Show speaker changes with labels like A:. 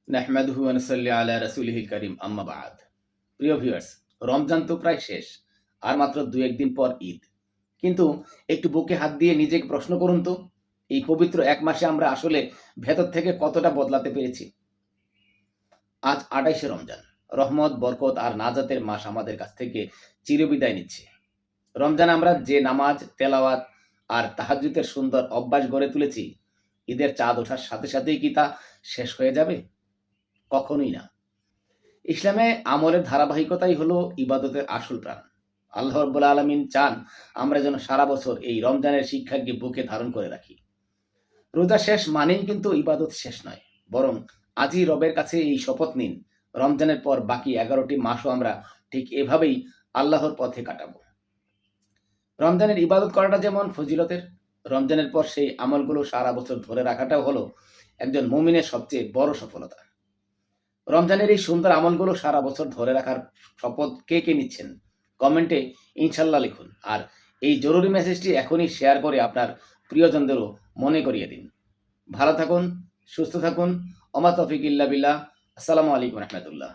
A: নাহমাদুহু ওয়া নুসাল্লি আলা রাসূলিহিল কারীম আম্মা বা'দ। প্রিয় ভিউয়ার্স, রমজান তো প্রায় শেষ। আর মাত্র ২-১ দিন পর ঈদ। কিন্তু একটু বুকে হাত দিয়ে নিজেকে প্রশ্ন করুন তো, এই পবিত্র ১ মাসে আমরা আসলে ভেতর থেকে কতটা বদলাতে পেরেছি? আজ ২৮শে রমজান। রহমত, বরকত আর নাজাতের মাস আমাদের কাছ থেকে চিরবিদায় নিচ্ছে। রমজানে আমরা যে নামাজ, তেলাওয়াত আর তাহাজ্জুদের সুন্দর অভ্যাস গড়ে তুলেছি, ঈদের চাঁদ ওঠার সাথে সাথেই কি তা শেষ হয়ে যাবে? কখনোই না। ইসলামে আমলের ধারাবাহিকতাই হলো ইবাদতের আসল প্রাণ। আল্লাহ রাব্বুল আলামিন চান আমরা যেন সারা বছর এই রমজানের শিক্ষাকে বুকে ধারণ করে রাখি। রোজা শেষ মানেই কিন্তু ইবাদত শেষ নয়। বরং আজই রবের কাছে এই শপথ নিন, রমজানের পর বাকি ১১টি মাসও আমরা ঠিক এভাবেই আল্লাহর পথে কাটাবো। রমজানের ইবাদত করাটা যেমন ফজিলতের, রমজানের পর সেই আমলগুলো সারা বছর ধরে রাখাটাও হলো একজন মুমিনের সবচেয়ে বড় সফলতা। রমজানের এই সুন্দর আমলগুলো সারা বছর ধরে রাখার শপথ কে নিচ্ছেন? কমেন্টে ইনশাল্লাহ লিখুন। আর এই জরুরি মেসেজটি এখনই শেয়ার করে আপনার প্রিয়জনদেরও মনে করিয়ে দিন। ভালো থাকুন, সুস্থ থাকুন। ওমা তৌফিক ইল্লা বিল্লাহ। আসসালামু আলাইকুম রাহমাতুল্লাহ।